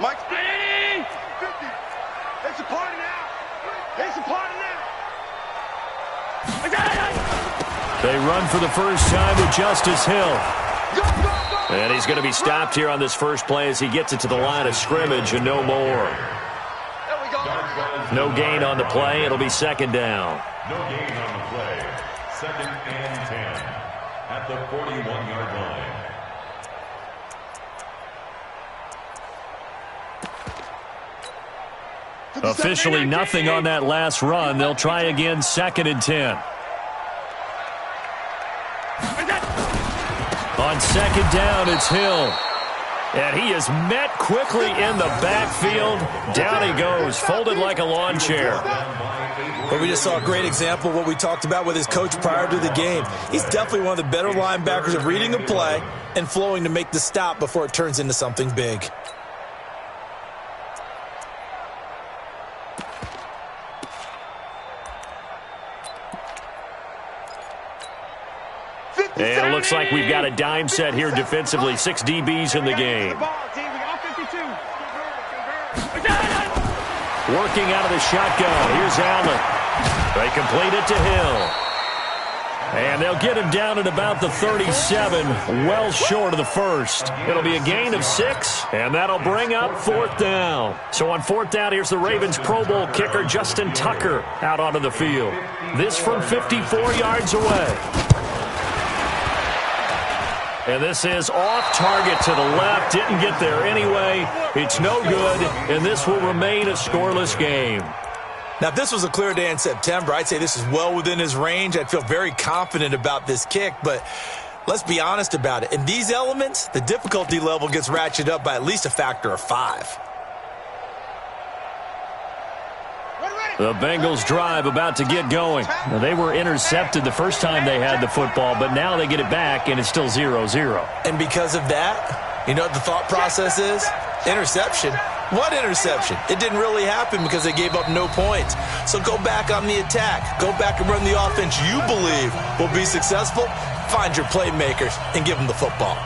Mike, 50. It's a party now. It's a party now. They run for the first time with Justice Hill. And he's going to be stopped here on this first play as he gets it to the line of scrimmage and no more. No gain on the play. It'll be second down. No gain on the play. Second and 10 at the 41-yard line. Officially nothing on that last run. They'll try again, second and 10. On second down, it's Hill. And he is met quickly in the backfield. Down he goes, folded like a lawn chair. But we just saw a great example of what we talked about with his coach prior to the game. He's definitely one of the better linebackers of reading a play and flowing to make the stop before it turns into something big. And it looks like we've got a dime set here defensively. 6 DBs in the game. Working out of the shotgun. Here's Allen. They complete it to Hill. And they'll get him down at about the 37, well short of the first. It'll be a gain of 6, and that'll bring up fourth down. So on fourth down, here's the Ravens Pro Bowl kicker Justin Tucker out onto the field. This from 54 yards away. And this is off target to the left. Didn't get there anyway. It's no good, and this will remain a scoreless game. Now, if this was a clear day in September, I'd say this is well within his range. I'd feel very confident about this kick, but let's be honest about it. In these elements, the difficulty level gets ratcheted up by at least a factor of 5. The Bengals drive about to get going. Now, they were intercepted the first time they had the football, but now they get it back, and it's still 0-0. And because of that, you know what the thought process is? Interception. What interception? It didn't really happen because they gave up no points. So go back on the attack. Go back and run the offense you believe will be successful. Find your playmakers and give them the football.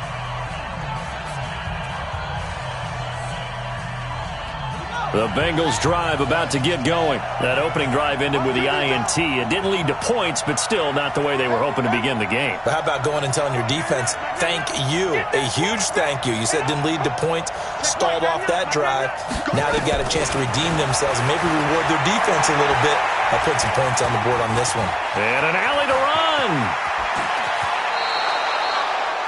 The Bengals drive about to get going. That opening drive ended with the INT. It didn't lead to points, but still not the way they were hoping to begin the game. But how about going and telling your defense, thank you, a huge thank you. You said it didn't lead to points, stalled off that drive. Now they've got a chance to redeem themselves and maybe reward their defense a little bit by putting some points on the board on this one. And an alley to run.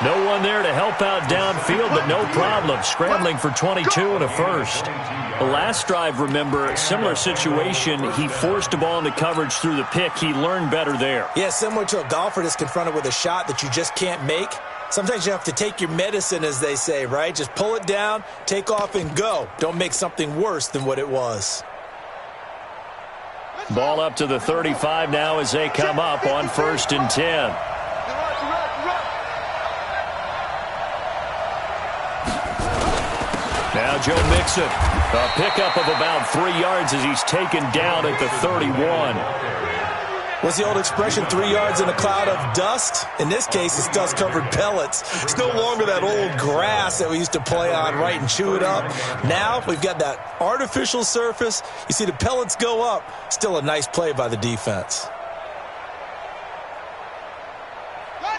No one there to help out downfield, but no problem. Scrambling for 22 and a first. The last drive, remember, similar situation. He forced the ball into coverage through the pick. He learned better there. Yeah, similar to a golfer that's confronted with a shot that you just can't make. Sometimes you have to take your medicine, as they say, right? Just pull it down, take off, and go. Don't make something worse than what it was. Ball up to the 35 now as they come up on 1st and 10. Now Joe Mixon, a pickup of about 3 yards as he's taken down at the 31. What's the old expression, 3 yards in a cloud of dust? In this case, it's dust-covered pellets. It's no longer that old grass that we used to play on, right, and chew it up. Now we've got that artificial surface. You see the pellets go up. Still a nice play by the defense.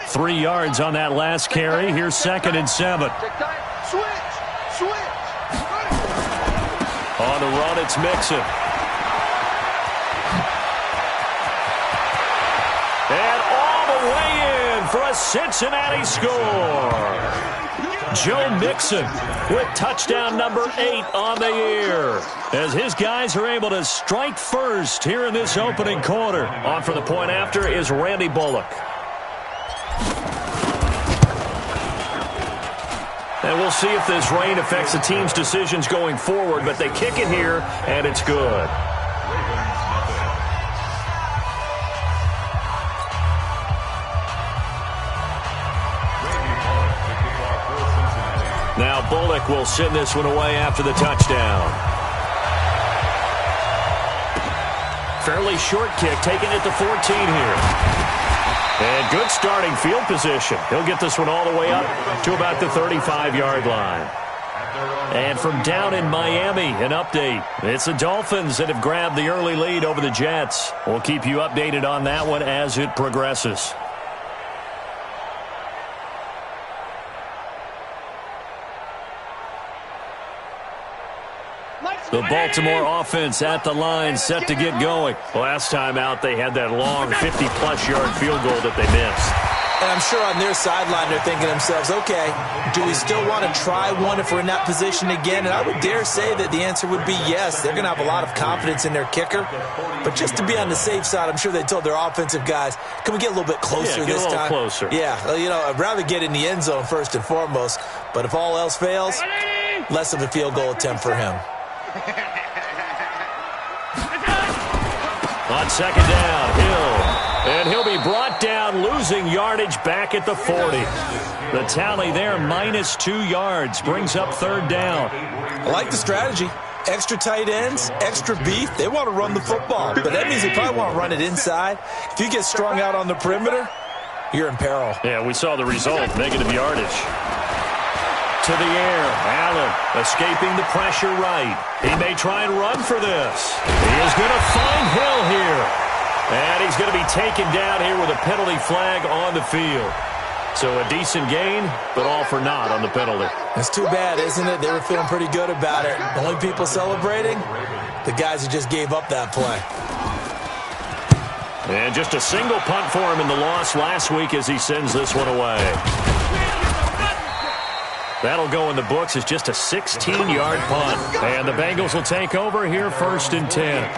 3 yards on that last carry. Here's 2nd and 7. Switch. On the run, it's Mixon. And all the way in for a Cincinnati score. Joe Mixon with touchdown number 8 on the year, as his guys are able to strike first here in this opening quarter. On for the point after is Randy Bullock. And we'll see if this rain affects the team's decisions going forward, but they kick it here, and it's good. Now Bullock will send this one away after the touchdown. Fairly short kick, taking it to 14 here. And good starting field position. He'll get this one all the way up to about the 35-yard line. And from down in Miami, an update. It's the Dolphins that have grabbed the early lead over the Jets. We'll keep you updated on that one as it progresses. The Baltimore offense at the line, set to get going. Last time out, they had that long 50-plus yard field goal that they missed. And I'm sure on their sideline they're thinking to themselves, okay, do we still want to try one if we're in that position again? And I would dare say that the answer would be yes. They're going to have a lot of confidence in their kicker. But just to be on the safe side, I'm sure they told their offensive guys, can we get a little bit closer this time? Get a little closer. Yeah, well, I'd rather get in the end zone first and foremost. But if all else fails, less of a field goal attempt for him. On second down, Hill. And he'll be brought down, losing yardage back at the 40. The tally there, -2 yards, brings up third down. I like the strategy. Extra tight ends, extra beef. They want to run the football, but that means they probably want to run it inside. If you get strung out on the perimeter, you're in peril. Yeah, we saw the result, negative yardage. To the air, Allen escaping the pressure right. He may try and run for this. He is going to find Hill here. And he's going to be taken down here with a penalty flag on the field. So a decent gain, but all for naught on the penalty. It's too bad, isn't it? They were feeling pretty good about it. The only people celebrating, the guys who just gave up that play. And just a single punt for him in the loss last week as he sends this one away. That'll go in the books as just a 16-yard punt. And the Bengals will take over here, 1st and 10.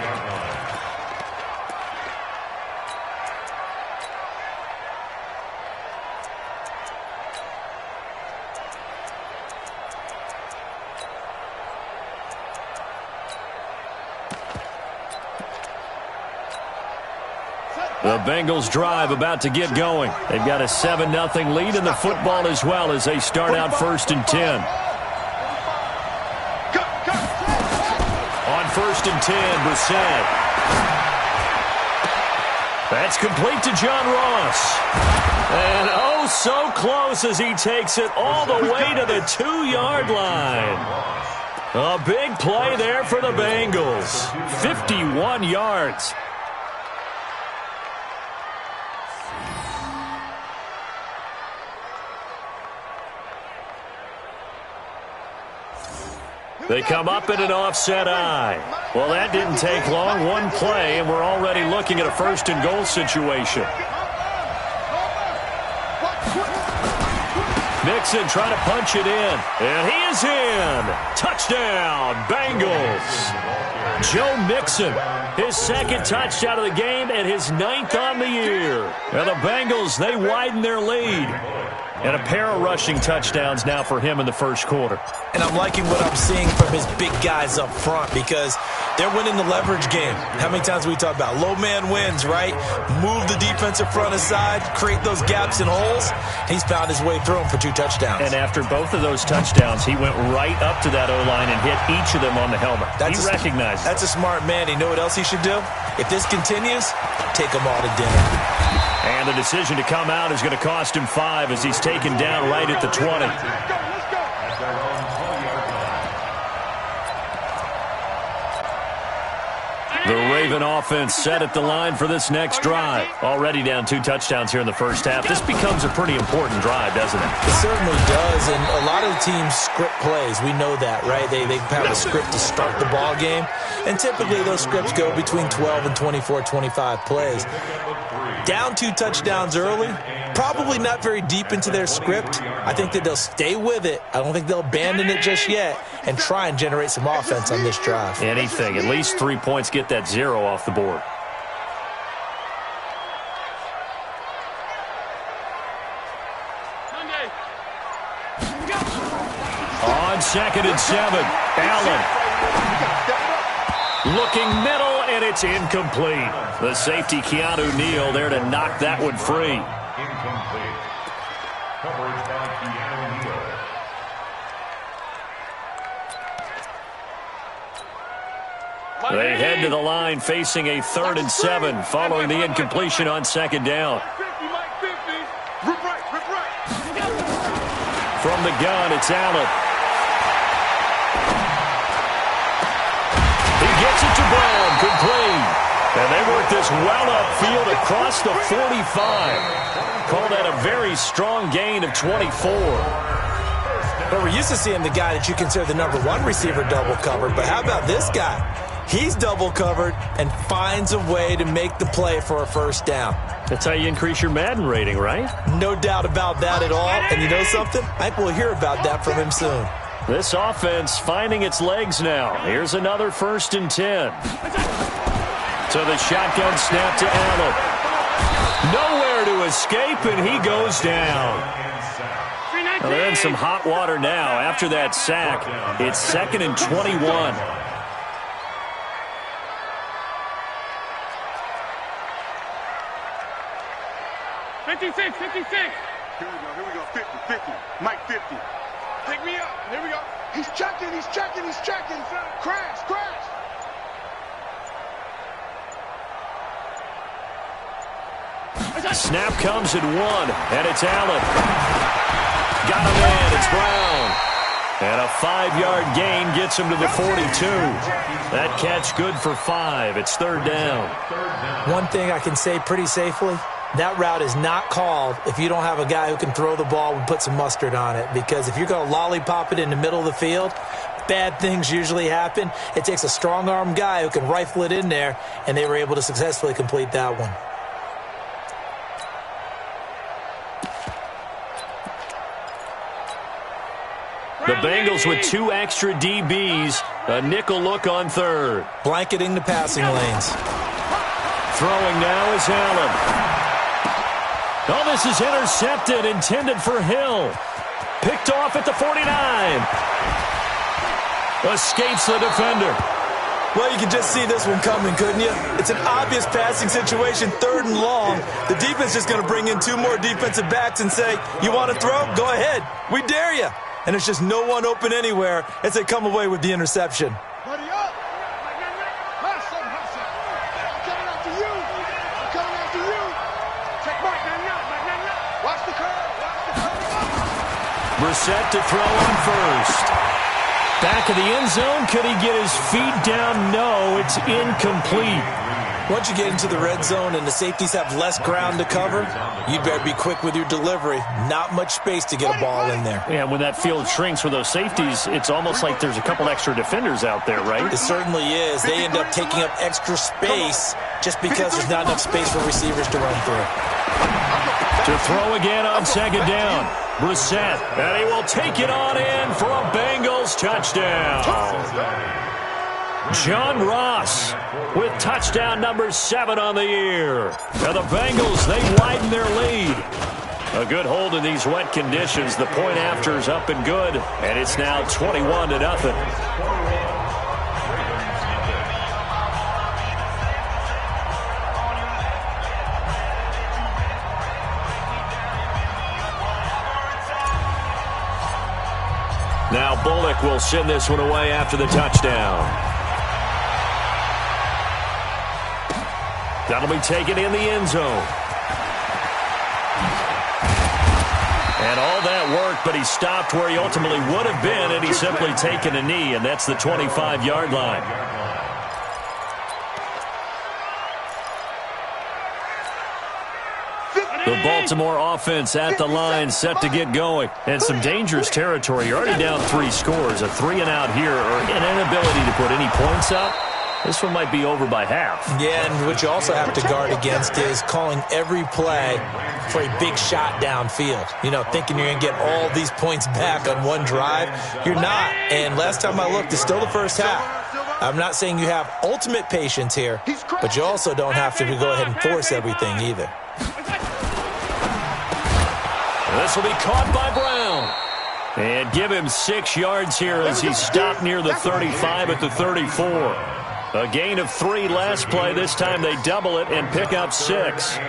The Bengals drive about to get going. They've got a 7-0 lead in the football as well as they start out 1st and 10. On 1st and 10, Brissett. That's complete to John Ross. And oh, so close as he takes it all the way to the 2-yard line. A big play there for the Bengals. 51 yards. They come up in an offset eye. Well, that didn't take long. One play, and we're already looking at a 1st and goal situation. Mixon trying to punch it in. And he is in. Touchdown, Bengals. Joe Mixon, his 2nd touchdown of the game and his 9th on the year. And the Bengals, they widen their lead. And a pair of rushing touchdowns now for him in the 1st quarter. And I'm liking what I'm seeing from his big guys up front because they're winning the leverage game. How many times we talk about low man wins, right? Move the defensive front aside, create those gaps and holes. He's found his way through them for 2 touchdowns. And after both of those touchdowns, he went right up to that O-line and hit each of them on the helmet. He recognized it. That's a smart man. You know what else he should do? If this continues, take them all to dinner. And the decision to come out is going to cost him 5 as he's taken down right at the 20. The Raven offense set at the line for this next drive. Already down 2 touchdowns here in the 1st half. This becomes a pretty important drive, doesn't it? It certainly does, and a lot of the teams script plays. We know that, right? They have a script to start the ball game, and typically those scripts go between 12 and 24, 25 plays. Down 2 touchdowns early, probably not very deep into their script. I think that they'll stay with it. I don't think they'll abandon it just yet and try and generate some offense on this drive. Anything. At least 3 points, get that 0 off the board. On 2nd and 7, Allen. Looking middle, and it's incomplete. The safety, Keanu Neal, there to knock that one free. Incomplete. Coverage by Keanu Neal. They head to the line facing a 3rd and 7 following the incompletion on 2nd down. From the gun, it's Allen. They work this well upfield across the 45. Call that a very strong gain of 24. But we're used to seeing the guy that you consider the number one receiver double covered. But how about this guy? He's double covered and finds a way to make the play for a first down. That's how you increase your Madden rating, right? No doubt about that at all. And you know something? I think we'll hear about that from him soon. This offense finding its legs now. Here's another 1st and 10. So the shotgun snap to Allen. Nowhere to escape, and he goes down. Well, they're in some hot water now. After that sack, it's 2nd and 21. 56. Here we go. 50. Mike 50. Pick me up. Here we go. He's checking. Crash. Snap comes at 1, and it's Allen. Got a man. It's Brown. And a 5-yard gain gets him to the 42. That catch good for 5. It's 3rd down. One thing I can say pretty safely, that route is not called if you don't have a guy who can throw the ball and put some mustard on it. Because if you're going to lollipop it in the middle of the field, bad things usually happen. It takes a strong-arm guy who can rifle it in there, and they were able to successfully complete that one. The Bengals with 2 extra DBs, a nickel look on 3rd. Blanketing the passing lanes. Throwing now is Allen. Oh, this is intercepted, intended for Hill. Picked off at the 49. Escapes the defender. Well, you can just see this one coming, couldn't you? It's an obvious passing situation, 3rd and long. The defense is going to bring in 2 more defensive backs and say, you want to throw? Go ahead. We dare you. And there's just no one open anywhere as they come away with the interception. Buddy up. Hustle. I'm coming after you. Check Mike. Watch the curve. Brissett to throw on 1st. Back of the end zone. Could he get his feet down? No, it's incomplete. Once you get into the red zone and the safeties have less ground to cover, you'd better be quick with your delivery. Not much space to get a ball in there. Yeah, when that field shrinks for those safeties, it's almost like there's a couple extra defenders out there, right? It certainly is. They end up taking up extra space just because there's not enough space for receivers to run through. To throw again on 2nd down. Brissett, and he will take it on in for a Bengals touchdown. John Ross with touchdown number 7 on the year. Now the Bengals, they widen their lead. A good hold in these wet conditions. The point after is up and good, and it's now 21-0. Now Bullock will send this one away after the touchdown. That'll be taken in the end zone. And all that worked, but he stopped where he ultimately would have been, and he's simply taken a knee, and that's the 25-yard line. The Baltimore offense at the line, set to get going. And some dangerous territory. You're already down 3 scores. A 3-and-out here, or an inability to put any points up. This one might be over by half. Yeah, and what you also have to guard against is calling every play for a big shot downfield. You know, thinking you're going to get all these points back on one drive. You're not. And last time I looked, it's still the first half. I'm not saying you have ultimate patience here, but you also don't have to go ahead and force everything either. This will be caught by Brown. And give him 6 yards here as he stopped near the 35 at the 34. A gain of 3 last play. This time they double it and pick up 6.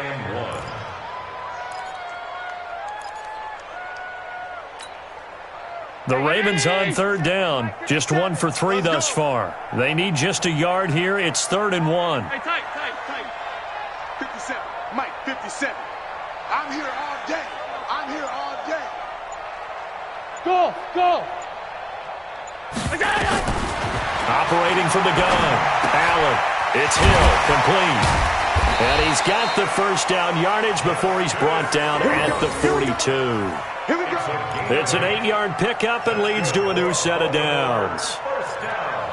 The Ravens on 3rd down. Just 1 for 3 thus far. They need just a yard here. It's 3rd and 1. Hey, tight. 57. Mike, 57. I'm here all day. Go. Operating from the gun. Allen It's Hill, complete. And he's got the first down yardage before he's brought down at the 42. It's an 8-yard pickup and leads to a new set of downs. First down.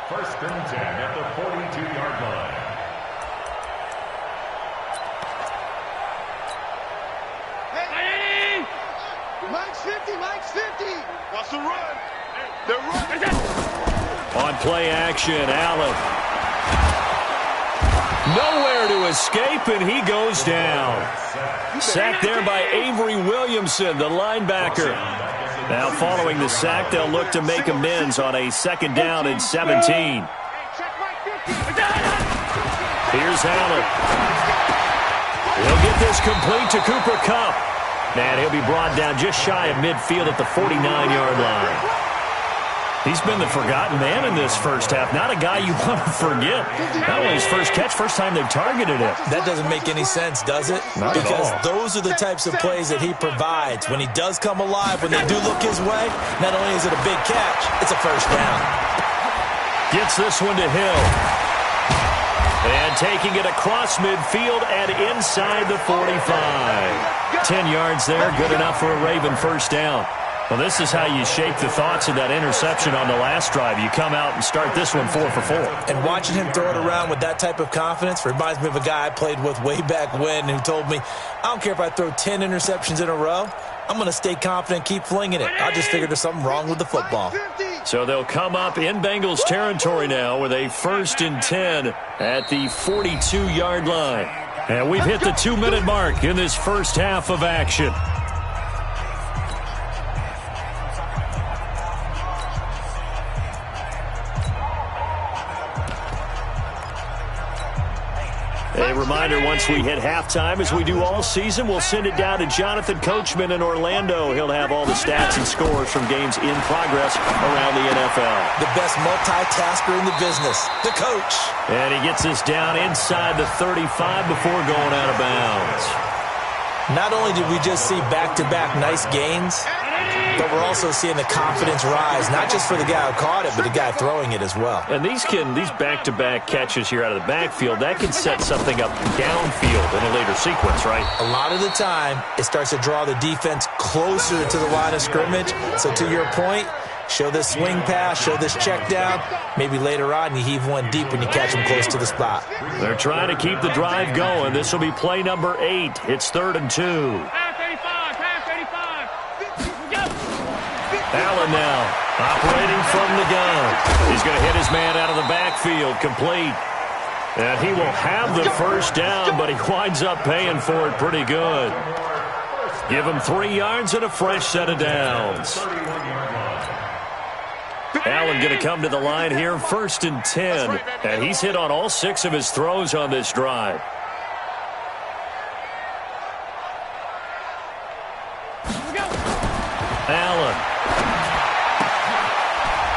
First and 10 at the 42-yard line. Mike's 50, Mike's 50. What's the run? They're running. On play action, Allen. Nowhere to escape, and he goes down. Sacked there by Avery Williamson, the linebacker. Now following the sack, they'll look to make amends on a 2nd down and 17. Here's Allen. He'll get this complete to Cooper Kupp. And he'll be brought down just shy of midfield at the 49-yard line. He's been the forgotten man in this first half. Not a guy you want to forget. Not only his first catch, first time they've targeted him. That doesn't make any sense, does it? Not because at all. Those are the types of plays that he provides. When he does come alive, when they do look his way, not only is it a big catch, it's a first down. Gets this one to Hill. And taking it across midfield and inside the 45. 10 yards there, good enough for a Raven first down. Well, this is how you shake the thoughts of that interception on the last drive. You come out and start this one 4 for 4. And watching him throw it around with that type of confidence reminds me of a guy I played with way back when who told me, I don't care if I throw 10 interceptions in a row, I'm going to stay confident, keep flinging it. I just figured there's something wrong with the football. So they'll come up in Bengals territory now with a 1st and 10 at the 42-yard line. And we've hit the 2-minute mark in this first half of action. A reminder, once we hit halftime, as we do all season, we'll send it down to Jonathan Coachman in Orlando. He'll have all the stats and scores from games in progress around the NFL. The best multitasker in the business, the coach. And he gets us down inside the 35 before going out of bounds. Not only did we just see back-to-back nice gains, but we're also seeing the confidence rise, not just for the guy who caught it, but the guy throwing it as well. And these back-to-back catches here out of the backfield, that can set something up downfield in a later sequence, right? A lot of the time, it starts to draw the defense closer to the line of scrimmage. So to your point, show this swing pass, show this check down. Maybe later on you heave one deep when you catch them close to the spot. They're trying to keep the drive going. This will be play number 8. It's 3rd and 2. Allen now operating from the gun. He's going to hit his man out of the backfield, complete. And he will have the first down, but he winds up paying for it pretty good. Give him 3 yards and a fresh set of downs. Allen going to come to the line here, 1st and 10. And he's hit on all 6 of his throws on this drive. Allen.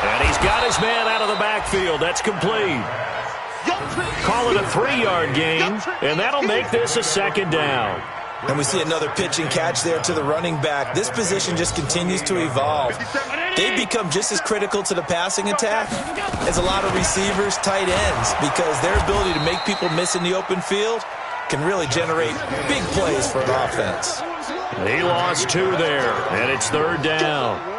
And he's got his man out of the backfield. That's complete. Call it a 3-yard gain, and that'll make this a 2nd down. And we see another pitch and catch there to the running back. This position just continues to evolve. They become just as critical to the passing attack as a lot of receivers, tight ends, because their ability to make people miss in the open field can really generate big plays for an offense. He lost 2 there, and it's 3rd down.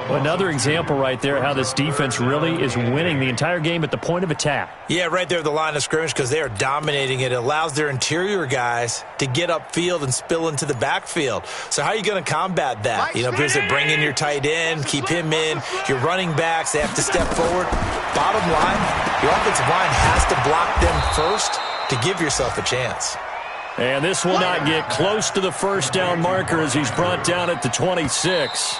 Another example right there how this defense really is winning the entire game at the point of attack. Yeah, right there at the line of scrimmage because they are dominating it. It allows their interior guys to get upfield and spill into the backfield. So how are you going to combat that? You know, because they bring in your tight end, keep him in. Your running backs, they have to step forward. Bottom line, your offensive line has to block them first to give yourself a chance. And this will not get close to the first down marker as he's brought down at the 26.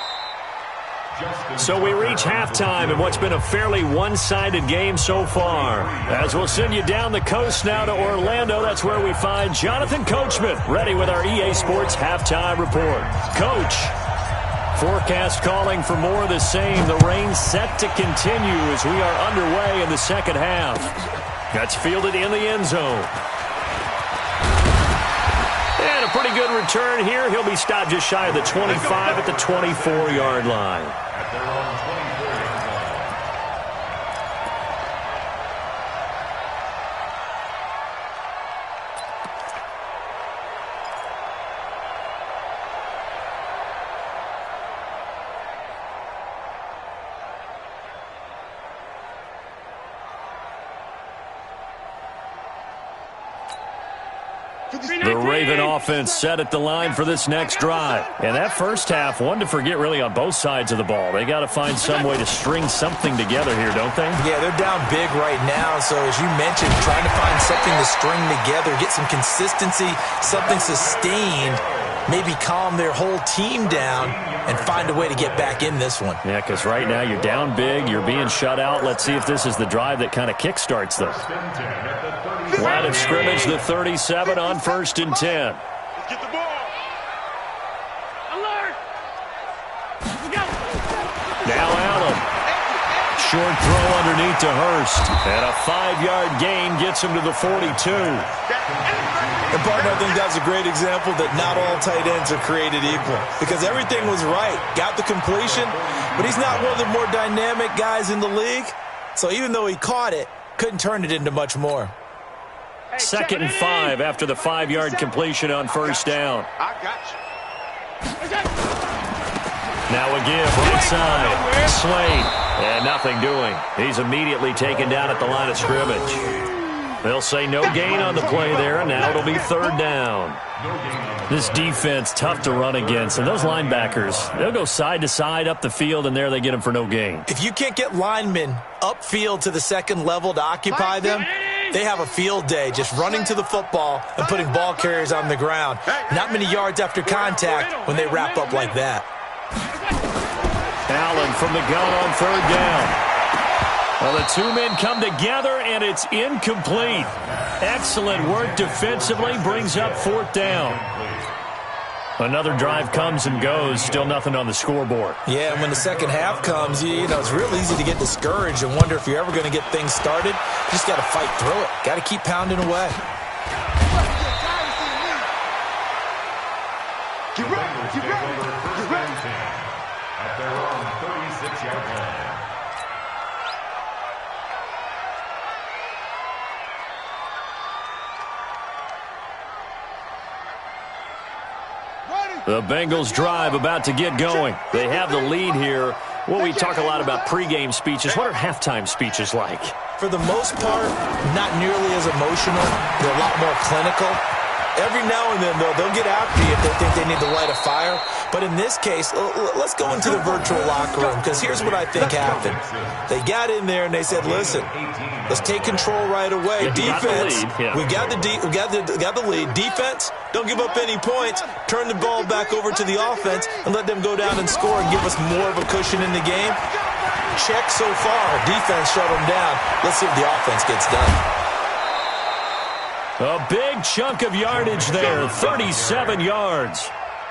So we reach halftime in what's been a fairly one-sided game so far. As we'll send you down the coast now to Orlando, that's where we find Jonathan Coachman, ready with our EA Sports Halftime Report. Coach, forecast calling for more of the same. The rain set to continue as we are underway in the second half. That's fielded in the end zone. And a pretty good return here. He'll be stopped just shy of the 25 at the 24-yard line. The Raven offense set at the line for this next drive. And that first half, one to forget really on both sides of the ball. They got to find some way to string something together here, don't they? Yeah, they're down big right now. So as you mentioned, trying to find something to string together, get some consistency, something sustained, maybe calm their whole team down and find a way to get back in this one. Yeah, because right now you're down big, you're being shut out. Let's see if this is the drive that kind of kickstarts them. Line of scrimmage, the 37 on 1st and 10. Let's get the ball. Alert. Now Allen. Short throw underneath to Hurst. And a 5-yard gain gets him to the 42. And partner, I think that's a great example that not all tight ends are created equal. Because everything was right. Got the completion, but he's not one of the more dynamic guys in the league. So even though he caught it, couldn't turn it into much more. 2nd and 5 after the 5-yard completion on 1st down. I got you. Now a give, right side. Slade. And nothing doing. He's immediately taken down at the line of scrimmage. They'll say no gain on the play there, and now it'll be 3rd down. This defense, tough to run against. And those linebackers, they'll go side to side up the field, and there they get them for no gain. If you can't get linemen upfield to the second level to occupy them, they have a field day just running to the football and putting ball carriers on the ground. Not many yards after contact when they wrap up like that. Allen from the gun on 3rd down. Well, the two men come together, and it's incomplete. Excellent work defensively, brings up 4th down. Another drive comes and goes, still nothing on the scoreboard. Yeah, and when the second half comes, you know, it's real easy to get discouraged and wonder if you're ever going to get things started. You just got to fight through it. Got to keep pounding away. Get ready, get ready, get ready. At their own 36-yard line. The Bengals drive about to get going. They have the lead here. Well, we talk a lot about pregame speeches. What are halftime speeches like? For the most part, not nearly as emotional. They're a lot more clinical. Every now and then, though, they'll get after you if they think they need to light a fire. But in this case, let's go into the virtual locker room, because here's what I think happened. They got in there and they said, listen, let's take control right away. Defense, we got the lead. Defense, don't give up any points. Turn the ball back over to the offense and let them go down and score and give us more of a cushion in the game. Check so far. Defense shut them down. Let's see if the offense gets done. A big chunk of yardage there, 37 yards.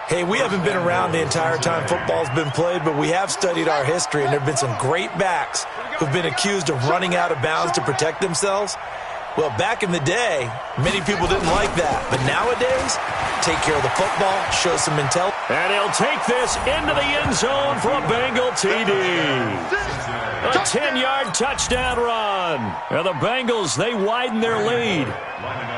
Hey, we haven't been around the entire time football's been played, but we have studied our history, and there have been some great backs who've been accused of running out of bounds to protect themselves. Well, back in the day, many people didn't like that. But nowadays, take care of the football, show some intelligence. And he'll take this into the end zone for a Bengal TD. A 10-yard touchdown run. And the Bengals, they widen their lead.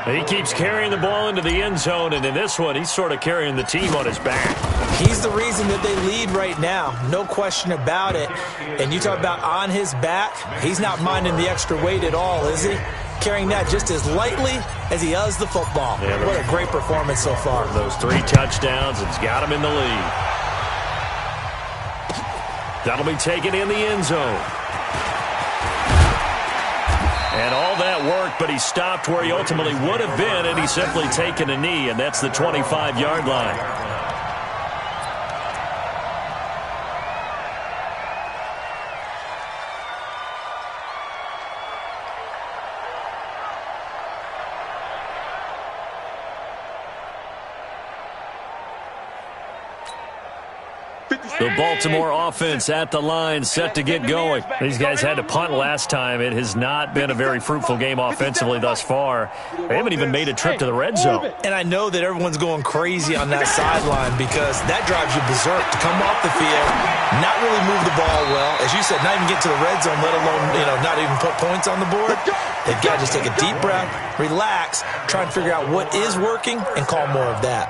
He keeps carrying the ball into the end zone, and in this one, he's sort of carrying the team on his back. He's the reason that they lead right now, no question about it. And you talk about on his back, he's not minding the extra weight at all, is he? Carrying that just as lightly as he does the football. Yeah, what a great performance so far. Those 3 touchdowns, it's got him in the lead. That'll be taken in the end zone. And all that work, but he stopped where he ultimately would have been, and he's simply taken a knee, and that's the 25-yard line. The Baltimore offense at the line, set to get going. These guys had to punt last time. It has not been a very fruitful game offensively thus far. They haven't even made a trip to the red zone. And I know that everyone's going crazy on that sideline because that drives you berserk to come off the field, not really move the ball well. As you said, not even get to the red zone, let alone, not even put points on the board. They've got to just take a deep breath, relax, try and figure out what is working, and call more of that.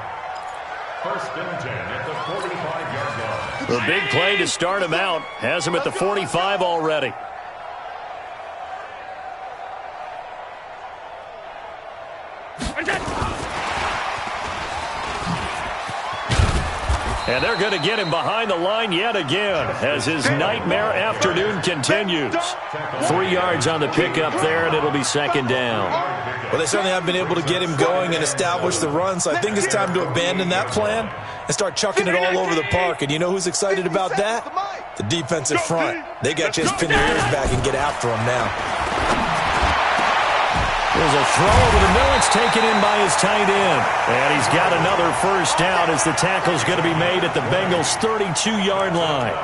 1st and 10 at the 45-yard line. The big play to start him out has him at the 45 already. And they're going to get him behind the line yet again as his nightmare afternoon continues. 3 yards on the pickup there, and it'll be second down. Well, they certainly haven't been able to get him going and establish the run, so I think it's time to abandon that plan and start chucking it all over the park. And you know who's excited about that? The defensive front. They got a chance to pin their ears back and get after him now. There's a throw over the middle. It's taken in by his tight end. And he's got another first down as the tackle's going to be made at the Bengals' 32-yard line.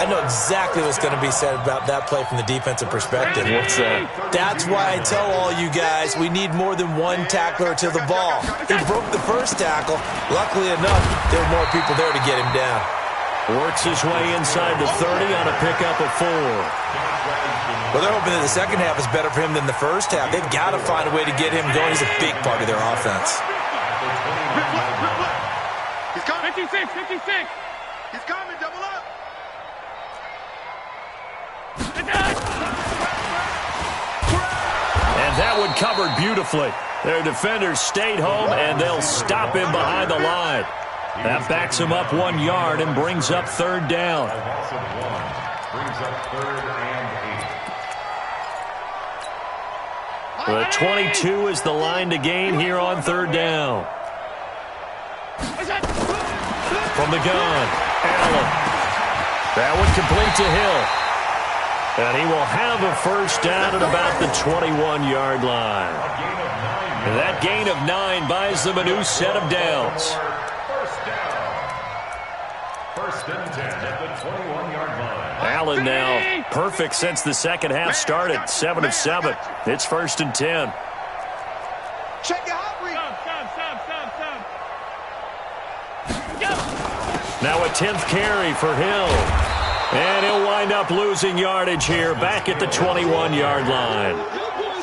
I know exactly what's going to be said about that play from the defensive perspective. What's that? That's why I tell all you guys we need more than one tackler to the ball. He broke the first tackle. Luckily enough, there were more people there to get him down. Works his way inside the 30 on a pickup of 4. Well, they're hoping that the second half is better for him than the first half. They've got to find a way to get him going. He's a big part of their offense. He's coming. 56, 56. He's coming. Double up. And that one covered beautifully. Their defenders stayed home, and they'll stop him behind the line. That backs him up 1 yard and brings up third down. Brings up third and 8. The 22 is the line to gain here on third down. From the gun, Allen. That one complete to Hill. And he will have a first down at about the 21-yard line. And that gain of 9 buys them a new set of downs. First and 10 at the 21-yard line. Allen now perfect since the second half started. 7 of 7. It's first and 10. Check your hot read. Now a 10th carry for Hill. And he'll wind up losing yardage here back at the 21-yard line.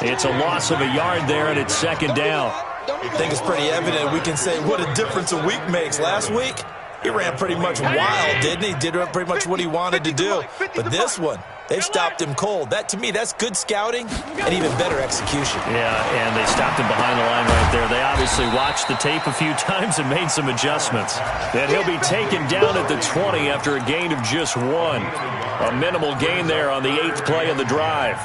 It's a loss of a yard there, and it's second down. I think it's pretty evident we can say what a difference a week makes. Last week, he ran pretty much wild, didn't he? Did pretty much what he wanted to do. But this one, they've stopped him cold. That, to me, that's good scouting and even better execution. Yeah, and they stopped him behind the line right there. They obviously watched the tape a few times and made some adjustments. And he'll be taken down at the 20 after a gain of just 1. A minimal gain there on the 8th play of the drive.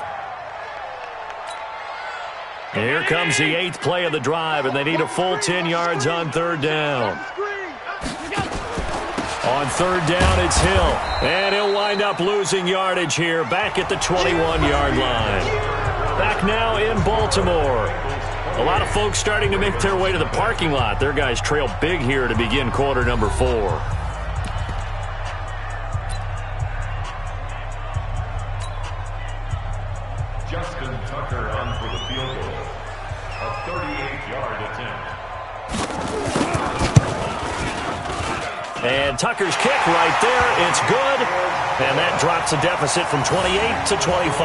Here comes the 8th play of the drive, and they need a full 10 yards on third down. On third down, it's Hill. And he'll wind up losing yardage here back at the 21-yard line. Back now in Baltimore. A lot of folks starting to make their way to the parking lot. Their guys trail big here to begin quarter number 4. Justin Tucker on for the field goal. A 38-yard attempt. And Tucker's kick right there. It's good. And that drops a deficit from 28 to 25.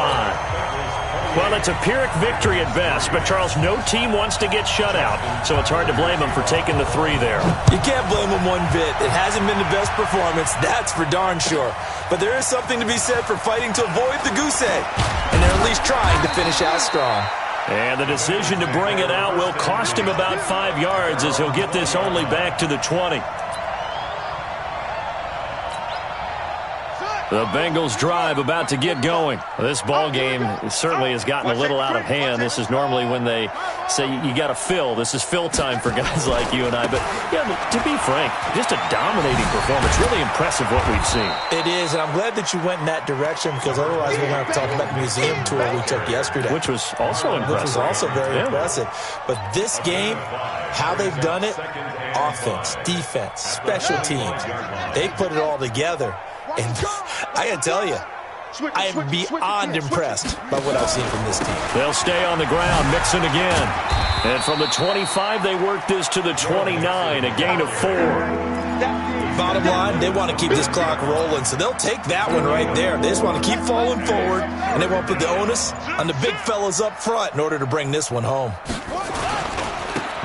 Well, it's a Pyrrhic victory at best, but, Charles, no team wants to get shut out, so it's hard to blame them for taking the 3 there. You can't blame them one bit. It hasn't been the best performance, that's for darn sure. But there is something to be said for fighting to avoid the goose egg, and they're at least trying to finish out strong. And the decision to bring it out will cost him about 5 yards as he'll get this only back to the 20. The Bengals drive about to get going. This ball game certainly has gotten a little out of hand. This is normally when they say you got to fill. This is fill time for guys like you and I. But, yeah, to be frank, just a dominating performance. Really impressive what we've seen. It is, and I'm glad that you went in that direction because otherwise we're going to have to talk about the museum tour we took yesterday. Which was also impressive. Which was also very impressive. But this game, how they've done it, offense, defense, special teams, they put it all together. And I got to tell you, I am beyond impressed by what I've seen from this team. They'll stay on the ground, mixing again. And from the 25, they work this to the 29, a gain of 4. Bottom line, they want to keep this clock rolling, so they'll take that one right there. They just want to keep falling forward, and they won't put the onus on the big fellas up front in order to bring this one home.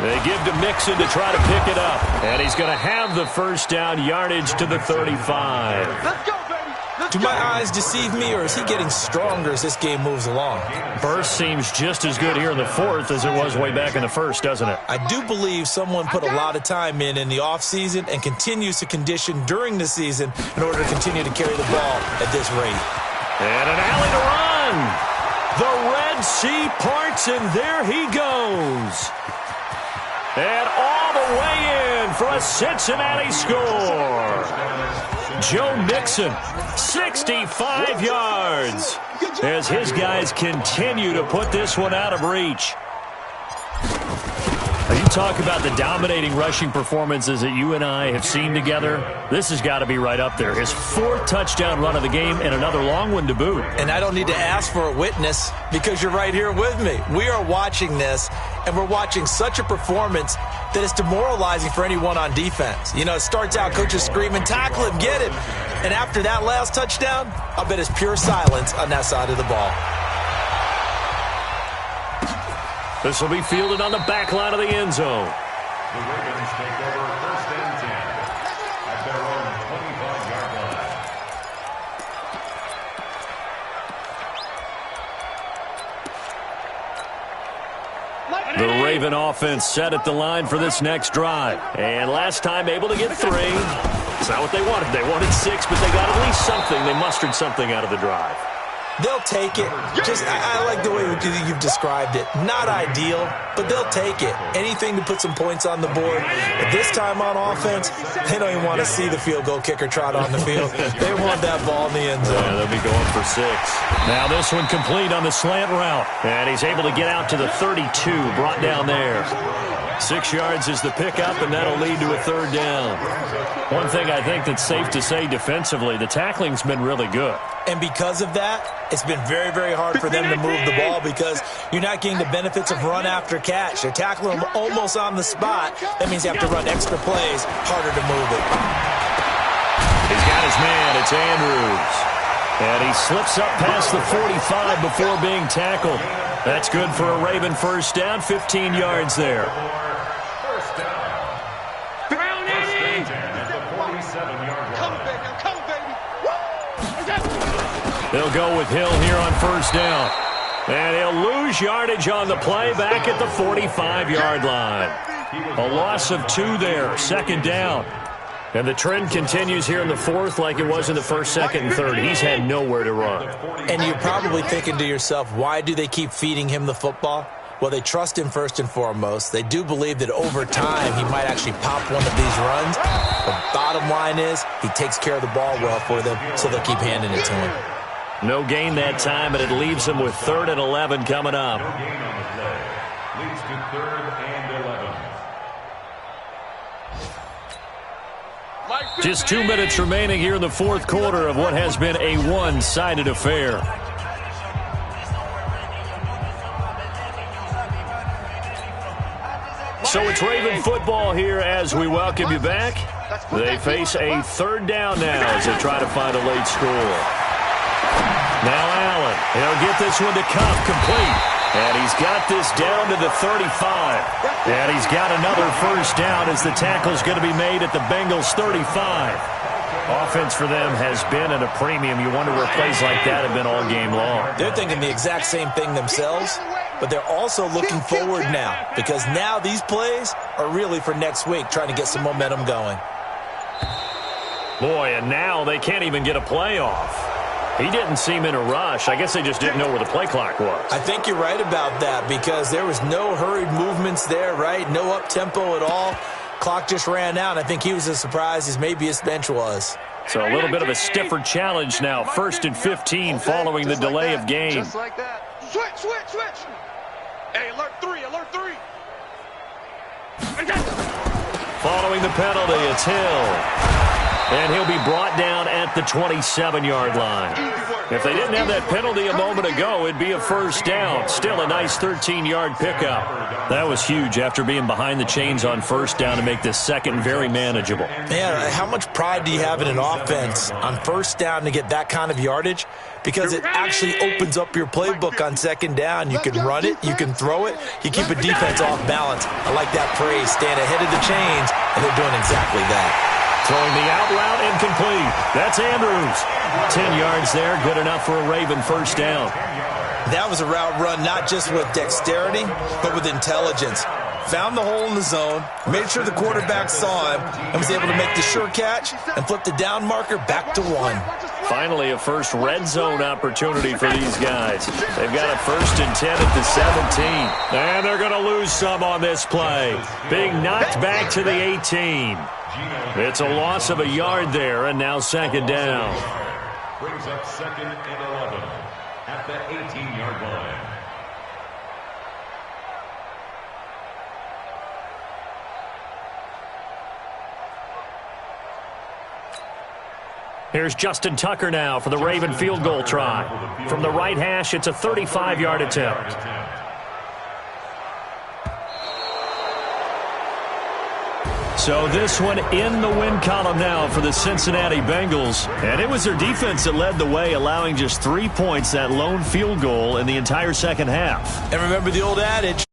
They give to Mixon to try to pick it up. And he's going to have the first down, yardage to the 35. Let's go, baby. Do my eyes deceive me, or is he getting stronger as this game moves along? Burst seems just as good here in the fourth as it was way back in the first, doesn't it? I do believe someone put a lot of time in the offseason and continues to condition during the season in order to continue to carry the ball at this rate. And an alley to run. The Red Sea parts, and there he goes. And all the way in for a Cincinnati score. Joe Mixon, 65 yards, as his guys continue to put this one out of reach. Now, you talk about the dominating rushing performances that you and I have seen together. This has got to be right up there. His fourth touchdown run of the game and another long one to boot. And I don't need to ask for a witness because you're right here with me. We are watching this, and we're watching such a performance that it's demoralizing for anyone on defense. You know, it starts out coaches screaming, tackle him, get him. And after that last touchdown, I bet it's pure silence on that side of the ball. This will be fielded on the back line of the end zone. The Ravens take over 1st and 10 at their own 25-yard line. The Raven offense set at the line for this next drive. And last time able to get 3. It's not what they wanted. They wanted 6, but they got at least something. They mustered something out of the drive. They'll take it. I like the way you've described it. Not ideal, but they'll take it. Anything to put some points on the board. But this time on offense, they don't even want to see the field goal kicker trot on the field. They want that ball in the end zone. Yeah, they'll be going for 6. Now this one complete on the slant route. And he's able to get out to the 32, brought down there. 6 yards is the pickup, and that'll lead to a 3rd down. One thing I think that's safe to say defensively, the tackling's been really good. And because of that, it's been very, very hard for them to move the ball because you're not getting the benefits of run after catch. They're tackling them almost on the spot. That means you have to run extra plays, harder to move it. He's got his man. It's Andrews. And he slips up past the 45 before being tackled. That's good for a Raven 1st down, 15 yards there. They'll go with Hill here on 1st down. And he'll lose yardage on the play back at the 45-yard line. A loss of 2 there, 2nd down. And the trend continues here in the 4th like it was in the 1st, 2nd, and 3rd. He's had nowhere to run. And you're probably thinking to yourself, why do they keep feeding him the football? Well, they trust him first and foremost. They do believe that over time he might actually pop one of these runs. The bottom line is he takes care of the ball well for them, so they'll keep handing it to him. No gain that time, and it leaves them with 3rd and 11 coming up. No gain on the play. Leads to 3rd and 11. Just 2 minutes remaining here in the 4th quarter of what has been a one-sided affair. So it's Raven football here as we welcome you back. They face a 3rd down now as they try to find a late score. Now Allen, he'll get this one to Cup complete. And he's got this down to the 35. And he's got another 1st down as the tackle's going to be made at the Bengals 35. Offense for them has been at a premium. You wonder where plays like that have been all game long. They're thinking the exact same thing themselves, but they're also looking forward now because now these plays are really for next week, trying to get some momentum going. Boy, and now they can't even get a play off. He didn't seem in a rush. I guess they just didn't know where the play clock was. I think you're right about that because there was no hurried movements there, right? No up-tempo at all. Clock just ran out. I think he was as surprised as maybe his bench was. So a little bit of a stiffer challenge now. 1st and 15 following the delay of game. Just like that. Switch. Hey, alert 3. Following the penalty, it's Hill. And he'll be brought down at the 27-yard line. If they didn't have that penalty a moment ago, it'd be a 1st down. Still a nice 13-yard pickup. That was huge after being behind the chains on 1st down to make this 2nd very manageable. Man, how much pride do you have in an offense on 1st down to get that kind of yardage? Because it actually opens up your playbook on 2nd down. You can run it, you can throw it, you keep a defense off balance. I like that phrase, stand ahead of the chains, and they're doing exactly that. Throwing the out route incomplete. That's Andrews. 10 yards there, good enough for a Raven first down. That was a route run not just with dexterity, but with intelligence. Found the hole in the zone, made sure the quarterback saw him, and was able to make the sure catch and flip the down marker back to 1. Finally, a first red zone opportunity for these guys. They've got a 1st and 10 at the 17. And they're going to lose some on this play. Being knocked back to the 18. It's a loss of a yard there, and now 2nd down. Brings up 2nd and 11 at the 18-yard line. Here's Justin Tucker now for the Raven field goal try. From the right hash, it's a 35-yard attempt. So this one in the win column now for the Cincinnati Bengals. And it was their defense that led the way, allowing just 3 points, that lone field goal in the entire second half. And remember the old adage,